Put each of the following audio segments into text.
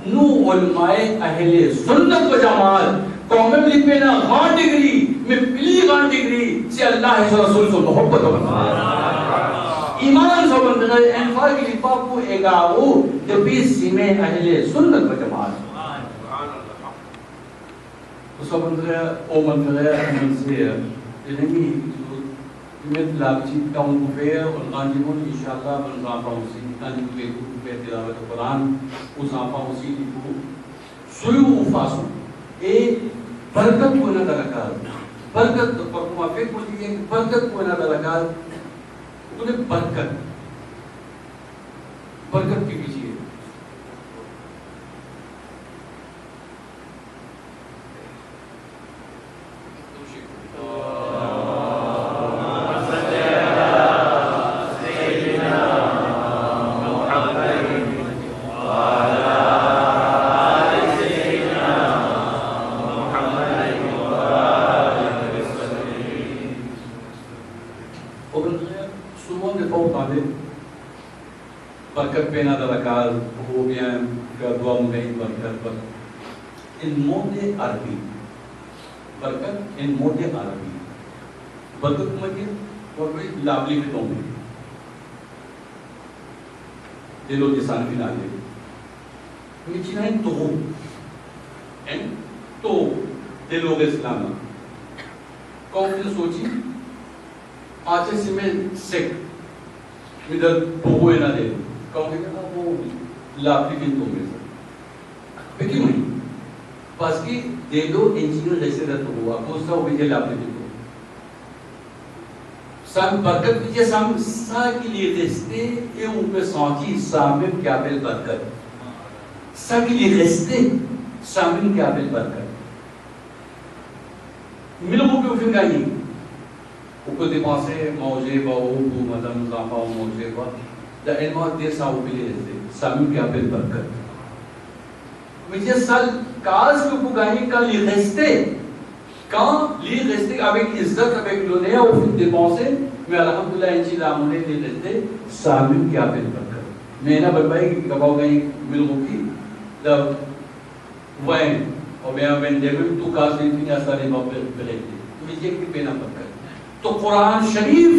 نو علماء اہل سنت و جماعت قوم میں نا غان ڈگری میں پلی غان ڈگری سے اللہ کے رسول سے محبت ہوگا ایمان سو بندہ انفاق کی پاپو اگاو تو بیس سیمیں اہل سنت و جماعت اس کو بندہ او منطقہ من سے جنہی میں لابچی کاؤں کو فیر اور غانجمون انشاءاللہ بن غافہ حسین کانجی کو بے تلاوت قرآن اس آفا حسین کو سویو فاسو اے برکت کو نہ دلکار برکت پر موافق ہوتی ہے برکت کو نہ دلکار انہیں برکت کی پیچھے برکت پہ نہ درکار ہو گیا دعا مدعی برکت پر ان موت عربی برکت ان موت عربی برکت مجھے اور کوئی لابلی کے تومے دل و جسان بھی نالے میچی نائن تو دل و اسلام کون سے سوچی آچے سے میں سکھ ادھر بھوئے نہ دے کہوں گے کہ وہ لاپی کی تو میں سر پہ کیوں نہیں پاس کی دے دو انجینر جیسے رہتا ہوا پوستا ہو بیجے لاپی کی تو سام برکت بیجے سام سا کی لیے رستے اے ان پہ سانچی سامن کیا بل برکت سا کی لیے رستے سامن کیا بل برکت ملو پہ اٹھن گئی اوپر دے پاسے موجے باؤ بو مدم زافا موجے با دا علمات دیر ساو بلی رہتے سامی کیا پھر برکت مجھے سال کاز کو پگائی کا لی غستے کان لی غستے اب ایک عزت اب ایک لونے او پھر دے پاسے میں الحمدللہ انچی لامنے لی رہتے سامی کیا پھر برکت میں نا بربائی کی کباو گئی ملغو کی دا وین اور میں دیکھو تو کاز نہیں تھی آسانی باپ پر رہتے مجھے کی پینا برکت تو قرآن شریف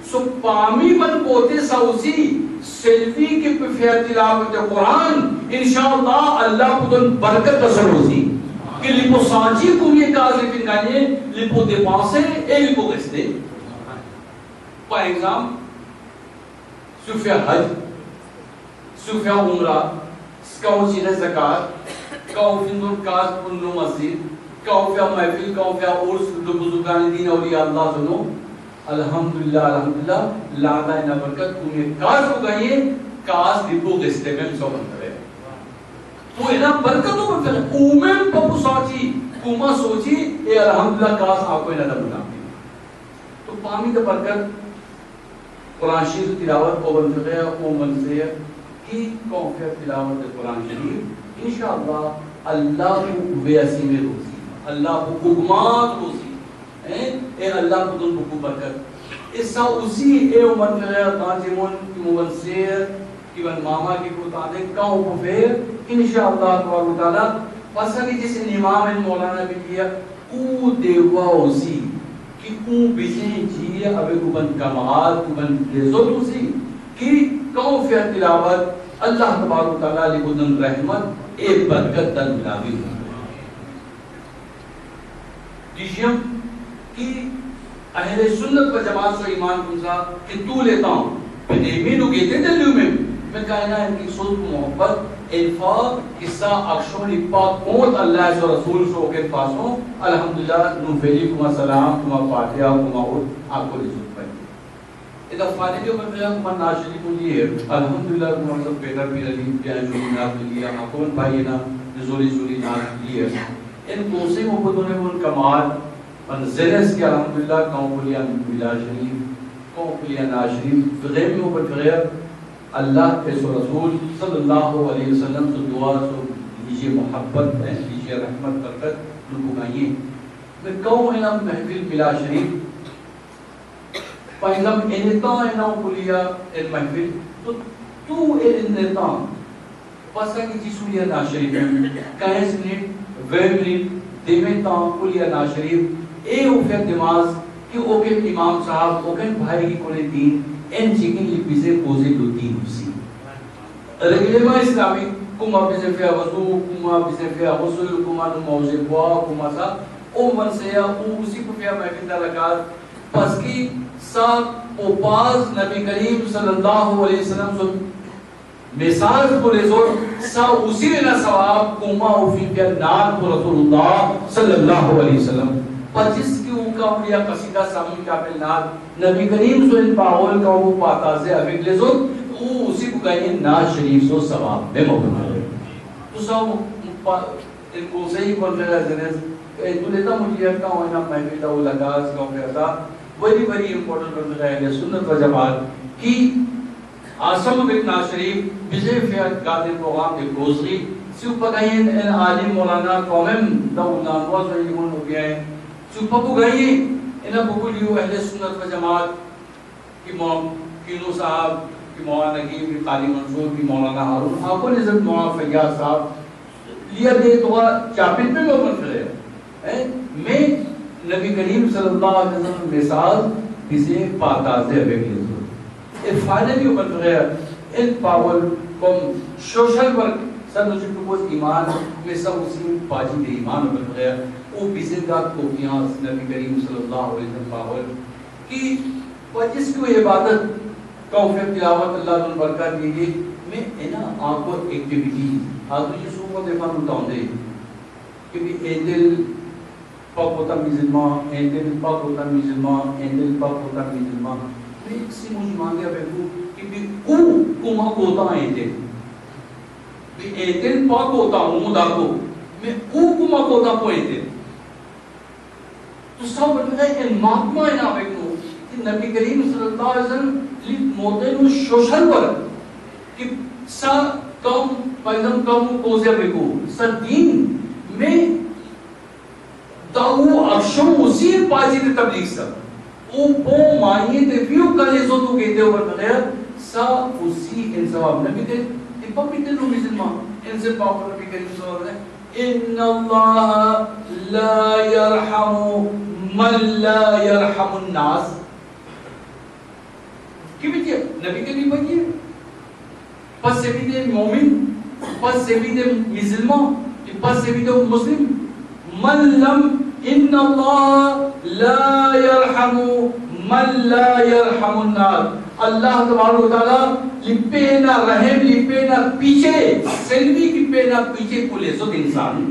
سو پامی بن پوتے ساوسی سیلفی کی پفیر تلاوت قرآن انشاءاللہ اللہ کو دن برکت بسر ہوسی کہ لپو سانچی کو یہ کازی فنگانے لپو دے پاسے اے لپو گستے پا ایگزام صوفیہ حج صوفیہ عمرہ سکاو چیزہ زکاة کاؤ فندر کاز پنو مسجد کاؤ فیا محفل کاؤ فیا عرص دو بزرگان دین اولیاء اللہ سنو الحمدللہ لادا اینا برکت انہیں کاز ہو گئی ہے کاز دیپو گستے میں سو بنتا ہے تو اینا برکت ہو بنتا ہے اومن پپو سوچی کوما سوچی اے الحمدللہ کاز آکو اینا نبنا تو پامی دا برکت قرآن شریف تلاوت کو بنتا ہے اومن سے کی کونفیت تلاوت قرآن شریف انشاءاللہ اللہ کو ویسی میں روزی اللہ کو حکمات روزی اے اللہ کو دن بکو برکت اس اسی اے امت غیر قاضمون کی مبنسیر کی من ماما کی کوتانے کاؤں کو پھر انشاءاللہ تبارک و تعالی پسا کی جس امام مولانا بھی کیا او دیوا اسی کہ او بزیں جیے ابے کو بن کمال کو بن لذت اسی کہ کاؤں پھر تلاوت اللہ تبارک و تعالی کو دن رحمت اے برکت دن ملاوی ہوں دیشیم کہ اہل سنت و جماعت سے ایمان کنسا کہ تو لیتا ہوں میں دیمینو گیتے دلیو میں کہنا ہے کہ صلح محبت انفاق قصہ اکشونی پاک موت اللہ سے رسول سو کے پاسوں الحمدللہ نوفیلی کما سلام کما فاتحہ کما عود آپ کو رسول پڑھیں ادھا فانے جو بن رہا کما ناشری کو لیے الحمدللہ کما سب بیٹر بھی رہی پیان شروع ناب لیا حکومت بھائی نا نزولی زولی ناب لیے ان کوسے محبتوں نے ان کمال منزلس کے الحمدللہ کون کلیا ملا شریف کون کلیا ناشریف فغیر میں اوپر فغیر اللہ کے رسول صلی اللہ علیہ وسلم سے دعا سو لیجیے محبت ہے لیجیے رحمت برکت ان کو گائیے میں کون ہے نا محفل ملا شریف پہلم انتا ہے نا کلیا محفل تو انتا Pasal kita sulia nasyarif, kaya senit, wemrit, demetan kulia nasyarif, ufet demaz ki oken imam sahab, oken bhai ki kone din, en chicken lipize pose do din usi. Reglema Islamic, kuma bize fia wazu, kuma bize fia wasul, kuma no mauze boa, kuma sa, o manseya, o usi ko fia mahfil darakat, paski sa opaz Nabi Karim sallallahu alaihi wasallam so مثال بولے زور سا اسی لینا ثواب کما فی جنات رسول اللہ صلی اللہ علیہ وسلم 25 کی اوکا اولیا قصیدہ سامن کا پلنات نبی کریم صلی اللہ پاول کا وہ پاتا سے ابھی لے زور وہ اسی کو کہیں ناز شریف سو ثواب میں موقع ہے تو سا ان کو صحیح کنفیرہ زنیز تو لیتا مجھے یکا ہوئینا محفیدہ وہ لگاز کنفیرہ بڑی بڑی امپورٹنٹ کنفیرہ ہے سنت و جماعت کی آسم بکنا شریف بزے فیاد قادر پروگرام کے گوزری سیو پکائیں ان عالم مولانا قومم دولان واضح ایمون ہو گیا ہے سیو پکو گئیے انہا بکلیو اہل سنت و جماعت کی کینو صاحب کی مولانا نگیب کی قالی منصور کی مولانا حارون آکو نظر مولانا فیاض صاحب لیا دے تو چاپت میں مومن کرے میں نبی کریم صلی اللہ علیہ وسلم مثال بزے پاتازے بکلی and finally open prayer in power from social work سر نجیب کو بہت ایمان میں سب اسی باجی دے ایمان open prayer او بزندہ کوپیاں نبی کریم صلی اللہ علیہ وسلم پاور کہ جس کی عبادت توفیق تلاوت اللہ نے برکات دیجیے میں اینا آپ کو ایکٹیویٹی آدھو جسو کو دیکھا نوٹاؤں دے کہ ایدل پاک ہوتا میزلمان ایدل پاک ہوتا میزلمان ایدل پاک ہوتا میزلمان میں اسی مجھے مانگیا بیٹھو کہ بھی کما کوتا ایدل بھی ایدل پاک ہوتا ہوں داکو میں کما کوتا کو ایدل تو سب بڑھنے ان محکمہ اینا بیٹھو کہ نبی کریم صلی اللہ علیہ وسلم لیت موتین و شوشل ورک کہ سا کم پیغم کم کوزیا بیٹھو سا دین میں داو اکشم اسی پاسی دے تبلیغ سا او پو مائیے تے فیو کالے زو تو کہتے ہو بغیر سا اسی انصواب نبی تے تیپا پیتے لو مسلمان ان سے پاپا نبی کریم صلی اللہ علیہ وسلم ان اللہ لا يرحم من لا يرحم الناس کی بیٹی ہے نبی کریم بھائی پس سے بھی دے مومن پس سے بھی دے مسلمان پس سے بھی دے مسلم من لم ان اللہ لا يرحم من لا يرحم الناس اللہ تبارک و تعالی لپینا رحم لپینا پیچھے سلوی کی پینا پیچھے پولے زود انسان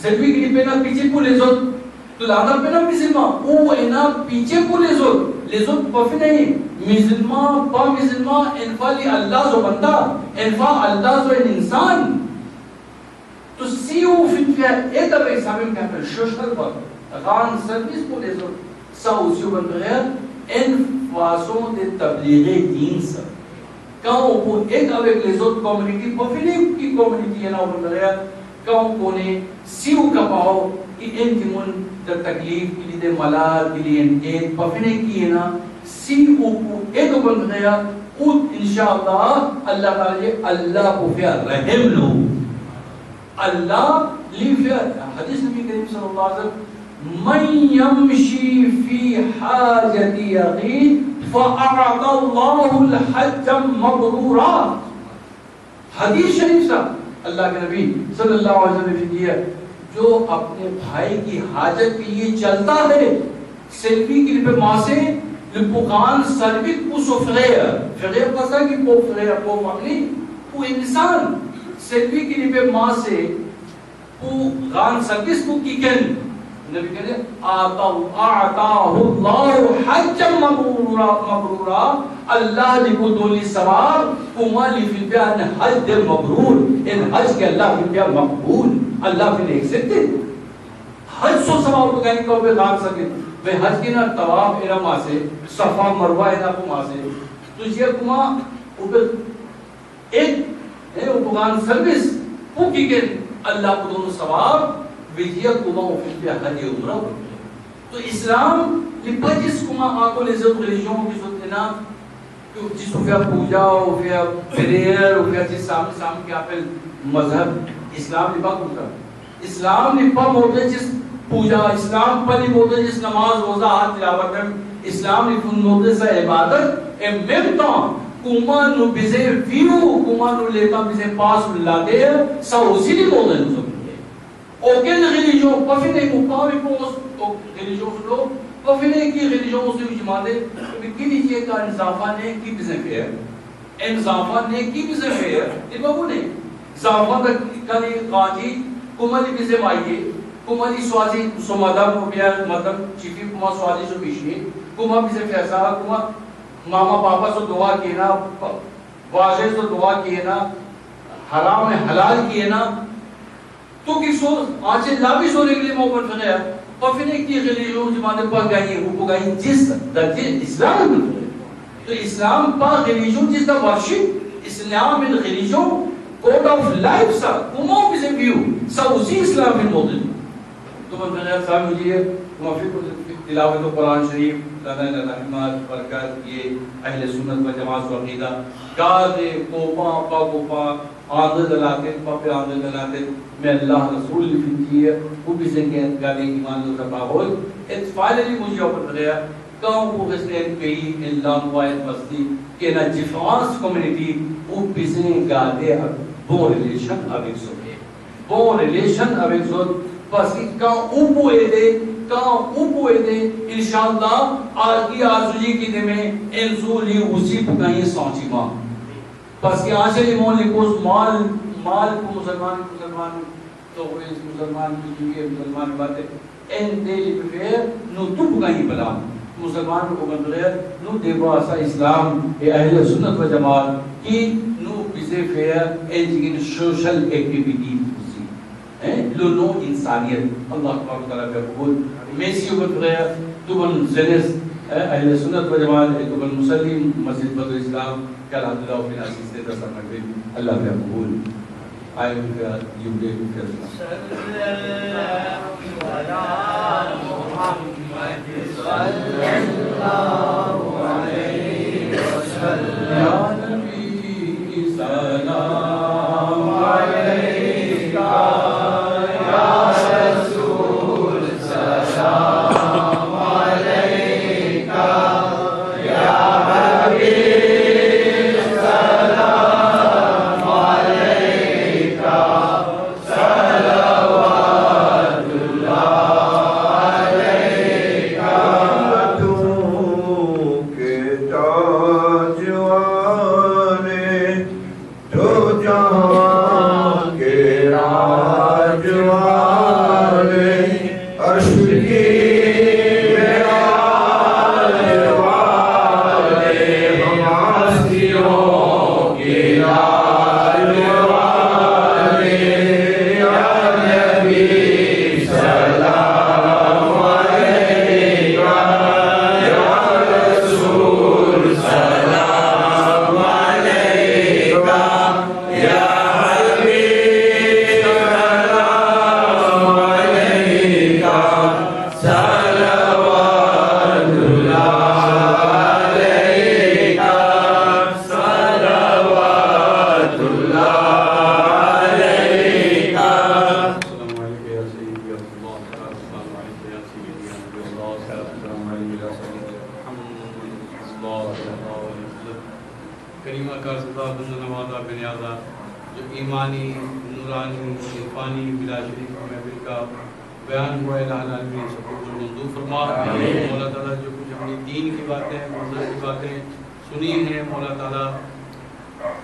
سلوی کی لپینا پیچھے پولے زود تو لانا پینا مسلمان او اینا پیچھے پولے زود لے زود پفی نہیں مسلمان با مسلمان انفا لی اللہ زو بندہ انفا اللہ زو انسان تو سیو فنفیا ایتا بے سامن کا پر شوشل پر غان سرویس کو لے زور ساو سیو بن بغیر ان فاسوں دے تبلیغ دین سر کاؤں کو ایک اوے لے زور کمیونٹی پفیلی کی کمیونٹی ہے نا بن بغیر کاؤں کو نے سیو کا پاؤ کہ ان تیمون در تکلیف کی لیے ملال کی لیے ایک پفیلی کی ہے نا سیو کو ایک بن بغیر انشاءاللہ اللہ تعالی اللہ کو فیا رحم لو اللہ لیفیت حدیث نبی کریم صلی اللہ علیہ وسلم من یمشی فی حاجتی اخی فاعط اللہ الحج مبرورا حدیث شریف سا اللہ کے نبی صلی اللہ علیہ وسلم نے کیا جو اپنے بھائی کی حاجت کے لیے چلتا ہے سلفی کی لپے ماں سے لپوکان سروک کو سفریر فغیر پسا کی پو فغیر پو مغلی وہ انسان سلوی کی لپے ماں سے وہ غان سکس کو کی کن نبی کہنے آتاہ اللہ حج مبرورا اللہ لکو دولی سوار کما لفی بیان حج دل مبرور ان حج کے اللہ فی بیان مقبول اللہ فی نے ایکسپٹڈ حج سو سوار تو کہیں کہ وہ غان سکس بے حج کی نا طواف اینا ماں سے صفا مروہ اینا کو ماں سے تو یہ کما ایک اپغان سروس وہ کی کہ اللہ کو دونوں ثواب ویجیہ کما اوفیل پہ حج عمرہ تو اسلام لپا جس کما آکو لزت ریلیجوں کی ذاتنا جس کو پھر پوجا ہو پھر پریئر ہو پھر جس سامنے کیا پھر مذہب اسلام نے پاک ہوتا اسلام نے پاک ہوتا جس پوجا اسلام پر نہیں ہوتا جس نماز روزہ ہاتھ تلاوت میں اسلام نے فن ہوتا سا عبادت اے مرتا کمان نو بزے ویو کمان نو لیتا بزے پاس اللہ دے سا اسی نہیں ہوتا ہے اوکن religion پفینے مقامی پوس religion لو پفینے کی religion اسے جماعتے کی نیچے کا انصافہ نے کی بزے فیر انصافہ نے کی بزے فیر یہ بابو نے انصافہ کلی قاجی کمالی بزے مائیے کمالی سوازی سمادہ مبیا مطلب چیفی کما سوازی سو پیشنی کما بزے فیصلہ کما ماما پاپا سو دعا کینا واضح سو دعا کینا حرام حلال کینا تو کی سو آج لابی سونے کے لیے موقع بنایا پفینے کی ریلیجن زمانے پر گئی ہے وہ گئی جس درجے اسلام میں تو اسلام پر ریلیجن جس دا ورشپ اسلام ان ریلیجن کوڈ آف لائف سا کمو بزے ویو سا اسی اسلام میں موجود تو من بنایا صاحب مجھے موافق تلاوت قرآن شریف لنا رحمت برکات یہ اہل سنت و جماعت و عقیدہ گادے کوپا پا کوپا آندر دلاتے پاپے آندر دلاتے میں اللہ رسول لفتی ہے وہ بھی زنگیت گانے ایمان دو سبا ہوئی ایت فائنلی مجھے اوپر گیا کہوں وہ غسلین کئی اللہ موائد مستی کہ نا جفانس کمیونٹی وہ بھی زنگ گانے بون ریلیشن اب ایک سو بون ریلیشن اب ایک سو بس کہاں اوپو اے دے انشاءاللہ آرگی آرزوجی کی دے میں انزولی اسی پکائیں سانچی ماں بس کہ آج لیمون لکوز مال کو مسلمان تو وہ اس مسلمان کی جوئے مسلمان باتیں این دے لکوئے نو تو پکائیں بلا مسلمان کو بندرے نو دیکھو آسا اسلام اہل سنت و جماعت کی نو بزے فیر ایجگن سوشل ایکٹیویٹی لونو انسانیت اللہ تعالیٰ کا قبول میسی بندرے تو بن زنس اہل سنت و جماعت تو بن مسلم مسجد بدر اسلام کہ الحمدللہ و فینا سیستے دستر مکرم اللہ کا قبول آئے ہوئے یوگے ہوئے صلی اللہ محمد صلی اللہ علیہ وسلم یا نبی سلام علیکہ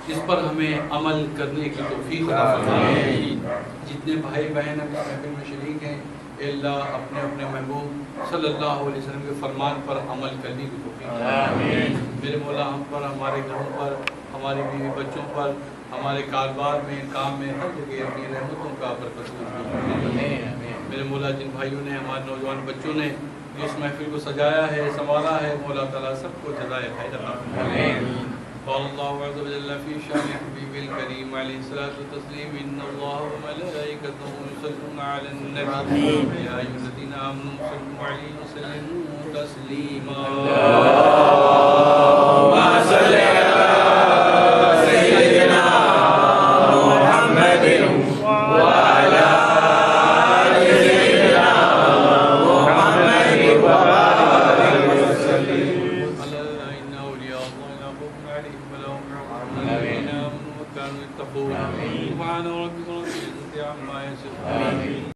اس پر ہمیں عمل کرنے کی توفیق عطا فرمائے. جتنے بھائی بہن ابھی محفل میں شریک ہیں اے اللہ اپنے اپنے محبوب صلی اللہ علیہ وسلم کے فرمان پر عمل کرنے کی توفیق عطا فرمائے. میرے مولا ہم پر، ہمارے گھروں پر، ہمارے بیوی بچوں پر، ہمارے کاروبار میں، کام میں، ہر جگہ اپنی رحمتوں کا برکت فرمائے. میرے مولا جن بھائیوں نے، ہمارے نوجوان بچوں نے اس محفل کو سجایا ہے، سنوارا ہے، مولا تعالیٰ سب کو جزائے خیر عطا فرمائے. قال الله عز وجل في شان حبيبه الكريم عليه الصلاة والتسليم إن الله وملائكته يصلون على النبي يا أيها الذين آمنوا صلوا عليه وسلموا تسليما. يتقون سبحان ربك رب العزة عما يصفون